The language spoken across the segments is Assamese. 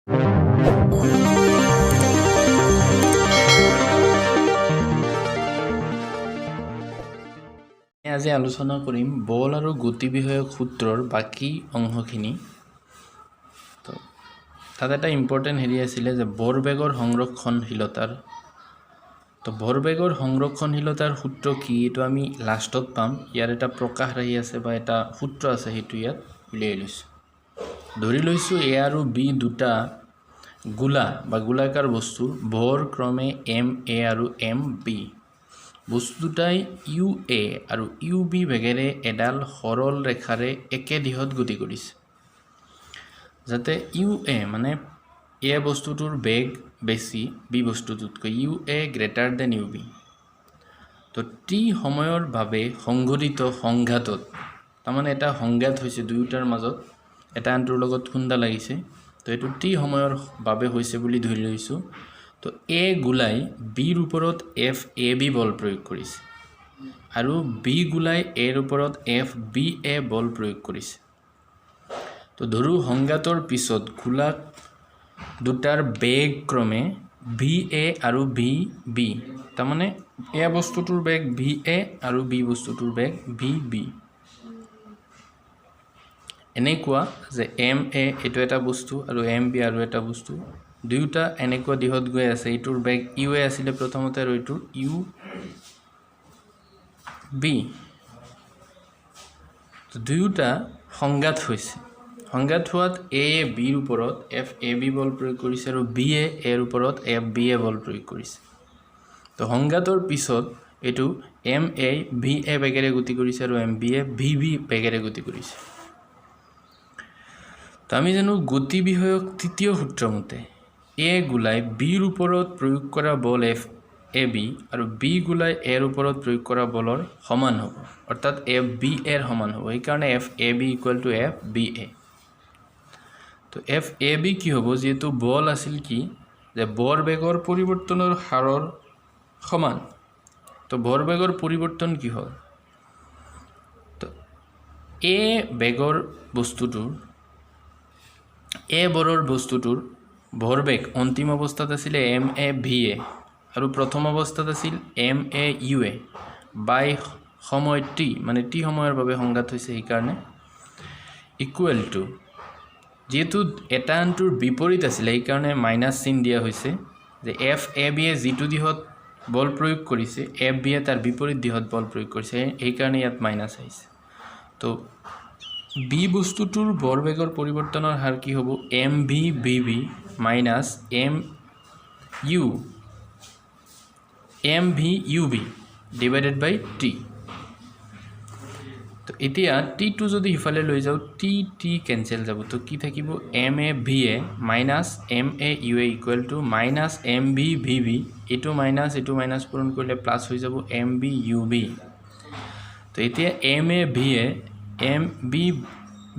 আজি আলোচনা কৰিম বল আৰু গতি বিষয়ক সূত্ৰৰ বাকী অংশখিনি। তো তাত এটা ইম্পৰ্টেণ্ট আছিলে যে ভৰবেগৰ সংৰক্ষণশীলতাৰ। তো ভৰবেগৰ সংৰক্ষণশীলতাৰ সূত্ৰ কি এইটো আমি লাষ্টত পাম। ইয়াৰ এটা প্ৰকাশ ৰাহি আছে বা এটা সূত্ৰ আছে, সেইটো ইয়াত উলিয়াই লৈছোঁ। ধৰি লৈছোঁ এ আৰু বি দুটা গোলা বা গোলাকাৰ বস্তুৰ ভৰ ক্ৰমে এম এ আৰু এম বি। বস্তু দুটাই ইউ এ আৰু ইউ বি বেগেৰে এডাল সৰল ৰেখাৰে একে দিশত গতি কৰিছে। যাতে ইউ এ মানে এ বস্তুটোৰ বেগ বেছি বি বস্তুটোতকৈ, U A greater than U B. তো টি সময়ৰ বাবে সংঘটিত সংঘাতত, তাৰমানে এটা সংঘাত হৈছে দুয়োটাৰ মাজত, এটা আনটোৰ লগত খুন্দা লাগিছে। তো এইটো টি সময়ৰ বাবে হৈছে বুলি ধৰি লৈছোঁ। তো এ গোলাই বিৰ ওপৰত এফ এ বি বল প্ৰয়োগ কৰিছে আৰু বি গোলাই এৰ ওপৰত এফ বি এ বল প্ৰয়োগ কৰিছে। তো ধৰো সংঘাতৰ পিছত গোলাক দুটাৰ বেগ ক্ৰমে ভি এ আৰু ভি বি, তাৰমানে এ বস্তুটোৰ বেগ ভি এ আৰু বি বস্তুটোৰ বেগ ভি বি। এনেকুৱা যে এম এ এইটো এটা বস্তু আৰু এম বি আৰু এটা বস্তু, দুয়োটা এনেকুৱা দিশত গৈ আছে। এইটোৰ বেগ ইউ এ আছিলে প্ৰথমতে আৰু এইটোৰ ইউ বি। দুয়োটা সংঘাত হৈছে। সংঘাত হোৱাত এ বিৰ ওপৰত এফ এ বি বল প্ৰয়োগ কৰিছে আৰু বি এৰ ওপৰত এফ বি এ বল প্ৰয়োগ কৰিছে। তো সংঘাতৰ পিছত এইটো এম এ ভি এ বেগেৰে গতি কৰিছে আৰু M B A V B বেগেৰে গতি কৰিছে। তো আমি জানো গতি বিষয়ক তৃতীয় সূত্ৰ মতে এ গোলাই বিৰ ওপৰত প্ৰয়োগ কৰা বল এফ এ বি আৰু বি গোলাই এৰ ওপৰত প্ৰয়োগ কৰা বলৰ সমান হ'ব, অৰ্থাৎ এফ বি এৰ সমান হ'ব। সেইকাৰণে F A B equal to F B A. তো এফ এ বি কি হ'ব, যিহেতু বল আছিল কি যে ভৰবেগৰ পৰিৱৰ্তনৰ হাৰৰ সমান। তো ভৰবেগৰ পৰিৱৰ্তন কি হ'ল, তো এ বেগৰ বস্তুটোৰ এ বৰৰ বস্তুটোৰ ভৰবেগ অন্তিম অৱস্থাত আছিলে এম এ ভি এ আৰু প্ৰথম অৱস্থাত আছিল এম এ ইউ এ বাই সময় টি, মানে টি সময়ৰ বাবে সংঘাত হৈছে, সেইকাৰণে ইকুৱেল টু, যিহেতু এটা আনটোৰ বিপৰীত আছিলে সেইকাৰণে মাইনাছ চিন দিয়া হৈছে, যে এফ এ বি এ যিটো দিশত বল প্ৰয়োগ কৰিছে এফ বি এ তাৰ বিপৰীত দিশত বল প্ৰয়োগ কৰিছে, সেইকাৰণে ইয়াত মাইনাছ আহিছে। তো বি বস্তুটোৰ ভৰবেগৰ পৰিৱৰ্তনৰ হাৰ কি হ'ব, M V B V minus M V U B divided by T. তো এতিয়া টিটো যদি সিফালে লৈ যাওঁ টি টি কেঞ্চেল যাব। তো কি থাকিব, M A V A minus M A U A equal to minus M V V V, এইটো মাইনাছ পূৰণ কৰিলে প্লাছ হৈ যাব এম বি ইউ বি। তো এতিয়া M A V A M B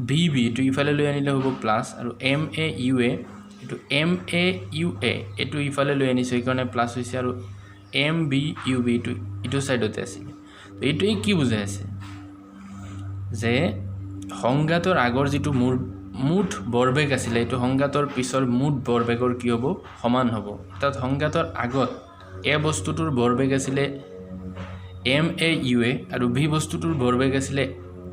V B এইটো ইফালে লৈ আনিলে হ'ব প্লাছ, আৰু এম এ ইউ এ এইটো এম এ ইউ এ এইটো ইফালে লৈ আনিছোঁ সেইকাৰণে প্লাছ হৈছে, আৰু এম বি ইউ বি এইটো ছাইডতে আছিলে। তো এইটোৱে কি বুজাই আছে যে সংঘাতৰ আগৰ যিটো মুঠ ভৰবেগ আছিলে এইটো সংঘাতৰ পিছৰ মুঠ ভৰবেগৰ কি হ'ব, সমান হ'ব। অৰ্থাৎ সংঘাতৰ আগত এ বস্তুটোৰ ভৰবেগ আছিলে এম এ ইউ এ আৰু বি বস্তুটোৰ ভৰবেগ আছিলে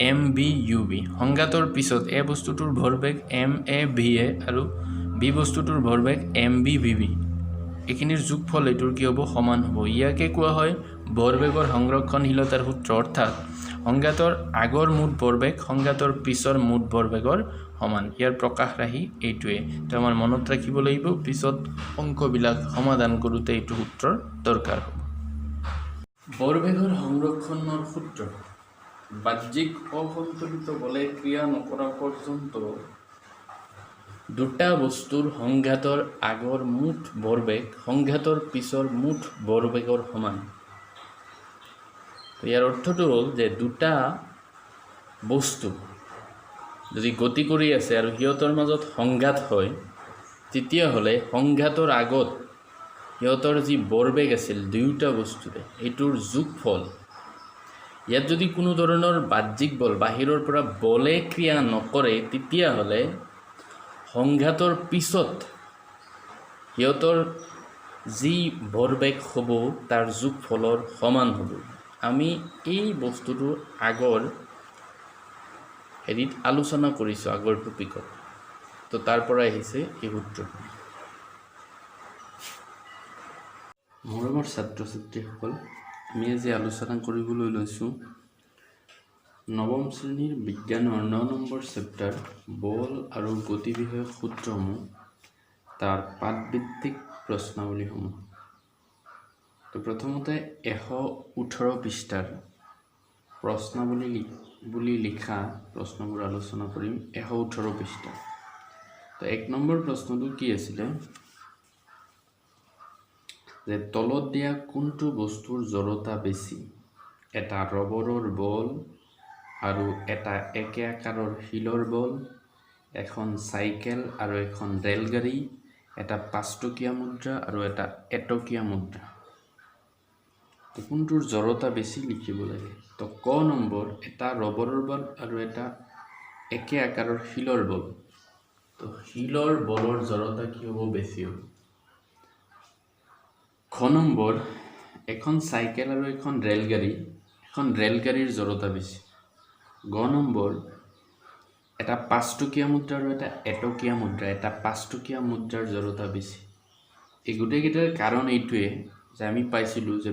এম বি ইউ বি। সংঘাতৰ পিছত এ বস্তুটোৰ ভৰবেগ এম এ ভি এ আৰু বি বস্তুটোৰ ভৰবেগ এম বি ভি বি, এইখিনিৰ যোগফল এইটোৰ কি হ'ব, সমান হ'ব। ইয়াকে কোৱা হয় ভৰবেগৰ সংৰক্ষণশীলতাৰ সূত্ৰ, অৰ্থাৎ সংঘাতৰ আগৰ মুঠ ভৰবেগ সংঘাতৰ পিছৰ মুঠ ভৰবেগৰ সমান। ইয়াৰ প্ৰকাশ ৰাহি এইটোৱে। তো আমাৰ মনত ৰাখিব লাগিব, পিছত অংকবিলাক সমাধান কৰোঁতে এইটো সূত্ৰৰ দৰকাৰ হ'ব। ভৰবেগৰ সংৰক্ষণৰ সূত্ৰ, বাহ্যিক অসন্তুলিত বলে ক্ৰিয়া নকৰা পৰ্যন্ত দুটা বস্তুৰ সংঘাতৰ আগৰ মুঠ ভৰবেগ সংঘাতৰ পিছৰ মুঠ ভৰবেগৰ সমান। ইয়াৰ অৰ্থটো হ'ল যে দুটা বস্তু যদি গতি কৰি আছে আৰু সিহঁতৰ মাজত সংঘাত হয়, তেতিয়াহ'লে সংঘাতৰ আগত সিহঁতৰ যি ভৰবেগ আছিল দুয়োটা বস্তুৰে এইটোৰ যোগফল, ইয়াত যদি কোনো ধৰণৰ বাহ্যিক বল বাহিৰৰ পৰা বলে ক্ৰিয়া নকৰে, তেতিয়াহ'লে সংঘাতৰ পিছত সিহঁতৰ যি ভৰবেগ হ'ব তাৰ যোগফলৰ সমান হ'ব। আমি এই বস্তুটো আগৰ হেৰিত আলোচনা কৰিছোঁ, আগৰ টপিকত। তো তাৰ পৰা আহিছে এই সূত্ৰটো। মৰমৰ ছাত্ৰ ছাত্ৰীসকল, আমি আজি আলোচনা কৰিবলৈ লৈছোঁ নৱম শ্ৰেণীৰ বিজ্ঞানৰ 9 নম্বৰ চেপ্টাৰ বল আৰু গতি বিষয়ক সূত্ৰসমূহ, তাৰ পাঠভিত্তিক প্ৰশ্নাৱলীসমূহ। তো প্ৰথমতে 118 পৃষ্ঠাৰ প্ৰশ্নাৱলী বুলি লিখা প্ৰশ্নবোৰ আলোচনা কৰিম। 118 পৃষ্ঠা। তো 1 নম্বৰ প্ৰশ্নটো কি আছিলে যে তলত দিয়া কোনটো বস্তুৰ জড়তা বেছি? এটা ৰবৰৰ বল আৰু এটা একে আকাৰৰ শিলৰ বল, এখন চাইকেল আৰু এখন ৰেলগাড়ী, এটা 5 টকীয়া মুদ্ৰা আৰু এটা এটকীয়া মুদ্ৰা। তো কোনটোৰ জড়তা বেছি লিখিব লাগে। তো ক নম্বৰ এটা ৰবৰৰ বল আৰু এটা একে আকাৰৰ শিলৰ বল। তো শিলৰ বলৰ জড়তা কি হ'ব? বেছি হ'ব। খ নম্বৰ এখন চাইকেল আৰু এখন ৰেলগাড়ী, এখন ৰেলগাড়ীৰ জড়তা বেছি। গ নম্বৰ এটা 5 টকীয়া মুদ্ৰা আৰু এটা এটকীয়া মুদ্ৰা, এটা 5 টকীয়া মুদ্ৰাৰ জড়তা বেছি। এই গোটেইকেইটাৰ কাৰণ এইটোৱে যে আমি পাইছিলোঁ যে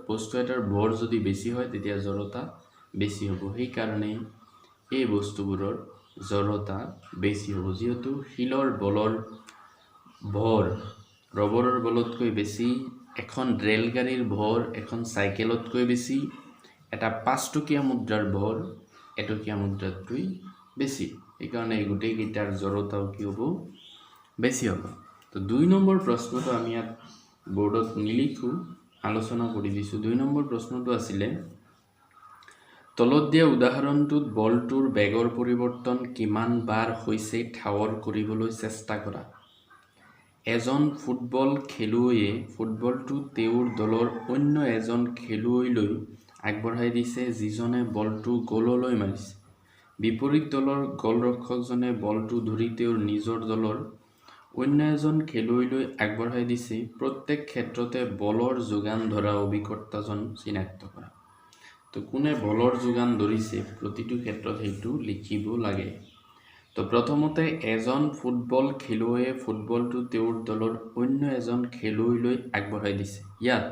বস্তু এটাৰ ভৰ যদি বেছি হয় তেতিয়া জড়তা বেছি হ'ব। সেইকাৰণেই এই বস্তুবোৰৰ জড়তা বেছি হ'ব। যিহেতু শিলৰ বলৰ ভৰ ৰবৰৰ বলতকৈ বেছি, এখন ৰেলগাড়ীৰ ভৰ এখন চাইকেলতকৈ বেছি, এটা 5 টকীয়া মুদ্ৰাৰ ভৰ এটকীয়া মুদ্ৰাতকৈ বেছি। সেইকাৰণে এই গোটেইকেইটাৰ জড়তাও কি হ'ব? বেছি হ'ব। তো 2 নম্বৰ প্ৰশ্নটো আমি ইয়াত বোৰ্ডত নিলিখোঁ, আলোচনা কৰি দিছোঁ। 2 নম্বৰ প্ৰশ্নটো আছিলে তলত দিয়া উদাহৰণটোত বলটোৰ বেগৰ পৰিৱৰ্তন কিমান বাৰ হৈছে ঠাৱৰ কৰিবলৈ চেষ্টা কৰা। এজন ফুটবল খেলুৱৈয়ে ফুটবলটো তেওঁৰ দলৰ অন্য এজন খেলুৱৈলৈ আগবঢ়াই দিছে, যিজনে বলটো গ'ললৈ মাৰিছে। বিপৰীত দলৰ গ'লৰক্ষকজনে বলটো ধৰি তেওঁৰ নিজৰ দলৰ অন্য এজন খেলুৱৈলৈ আগবঢ়াই দিছে। প্ৰত্যেক ক্ষেত্ৰতে বলৰ যোগান ধৰা অভিকৰ্তাজন চিনাক্ত কৰা। তো কোনে বলৰ যোগান ধৰিছে প্ৰতিটো ক্ষেত্ৰত সেইটো লিখিব লাগে। তো প্ৰথমতে এজন ফুটবল খেলুৱৈয়ে ফুটবলটো তেওঁৰ দলৰ অন্য এজন খেলুৱৈলৈ আগবঢ়াই দিছে। ইয়াত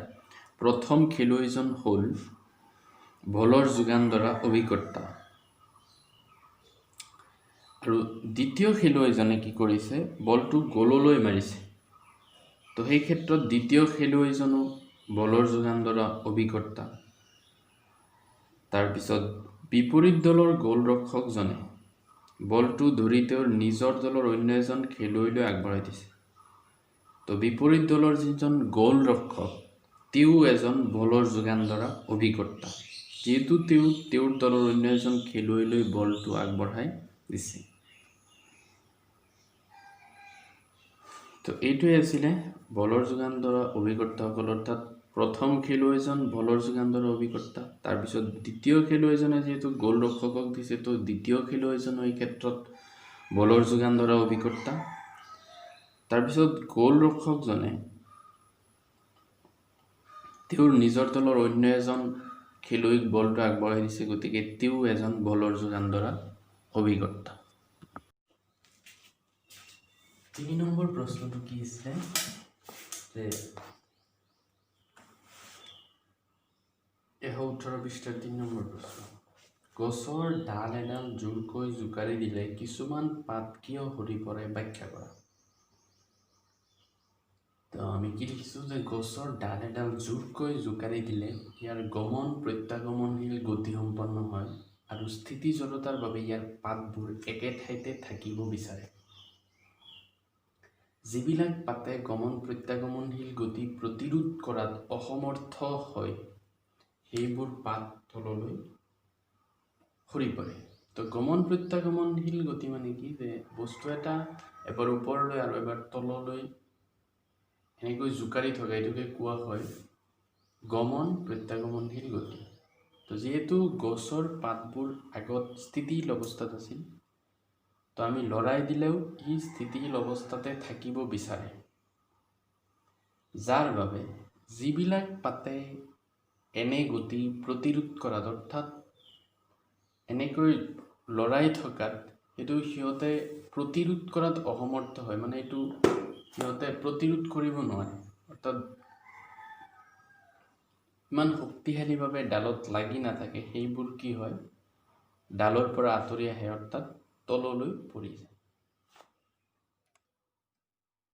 প্ৰথম খেলুৱৈজন হ'ল বলৰ যোগান ধৰা অভিকৰ্তা আৰু দ্বিতীয় খেলুৱৈজনে কি কৰিছে? বলটো গ'ললৈ মাৰিছে। তো সেই ক্ষেত্ৰত দ্বিতীয় খেলুৱৈজনো বলৰ যোগান ধৰা অভিকৰ্তা। তাৰপিছত বিপৰীত দলৰ গ'লৰক্ষকজনে বলটো ধৰি তেওঁৰ নিজৰ দলৰ অন্য এজন খেলুৱৈলৈ আগবঢ়াই দিছে। তো বিপৰীত দলৰ যিজন গ'লৰক্ষক তেওঁ এজন বলৰ যোগান ধৰা অভিকৰ্তা, যিহেতু তেওঁ তেওঁৰ দলৰ অন্য এজন খেলুৱৈলৈ বলটো আগবঢ়াই দিছে। তো এইটোৱে আছিলে বলৰ যোগান ধৰা অভিকৰ্তাসকলৰ। অৰ্থাৎ প্ৰথম খেলুৱৈজন বলৰ যোগান ধৰা অভিকৰ্তা, তাৰপিছত দ্বিতীয় খেলুৱৈজনে যিহেতু গ'লৰক্ষকক দিছে, তো দ্বিতীয় খেলুৱৈজনো এই ক্ষেত্ৰত বলৰ যোগান ধৰা অভিকৰ্তা। তাৰপিছত গ'লৰক্ষকজনে তেওঁৰ নিজৰ দলৰ অন্য এজন খেলুৱৈক বলটো আগবঢ়াই দিছে, গতিকে তেওঁ এজন বলৰ যোগান ধৰা অভিকৰ্তা। 3 নম্বৰ প্ৰশ্নটো কি আছিলে যে 118 পৃষ্ঠাৰ 3 নম্বৰ প্ৰশ্ন। গছৰ ডাল এডাল জোৰকৈ জোকাৰি দিলে কিছুমান পাত কিয় সৰি পৰে ব্যাখ্যা কৰা। তো আমি কি লিখিছোঁ যে গছৰ ডাল এডাল জোৰকৈ জোকাৰি দিলে ইয়াৰ গমন প্ৰত্যাগমনশীল গতিসম্পন্ন হয় আৰু স্থিতি জড়তাৰ বাবে ইয়াৰ পাতবোৰ একে ঠাইতে থাকিব বিচাৰে। যিবিলাক পাতে গমন প্ৰত্যাগমনশীল গতি প্ৰতিৰোধ কৰাত অসমৰ্থ হয় সেইবোৰ পাত তললৈ সৰি পৰে। তো গমন প্ৰত্যাগমনশীল গতি মানে কি? যে বস্তু এটা এবাৰ ওপৰলৈ আৰু এবাৰ তললৈ এনেকৈ জোকাৰি থকা, এইটোকে কোৱা হয় গমন প্ৰত্যাগমনশীল গতি। তো যিহেতু গছৰ পাতবোৰ আগত স্থিতিশীল অৱস্থাত আছিল, তো আমি লৰাই দিলেও ই স্থিতিশীল অৱস্থাতে থাকিব বিচাৰে। যাৰ বাবে যিবিলাক পাতে এনে গতি প্ৰতিৰোধ কৰাত অৰ্থাৎ এনেকৈ লৰাই থকাত এইটো সিহঁতে প্ৰতিৰোধ কৰাত অসমৰ্থ হয়, মানে এইটো সিহঁতে প্ৰতিৰোধ কৰিব নোৱাৰে, অৰ্থাৎ ইমান শক্তিশালীভাৱে ডালত লাগি নাথাকে, সেইবোৰ কি হয় ডালৰ পৰা আঁতৰি আহে, অৰ্থাৎ তললৈ পৰি যায়।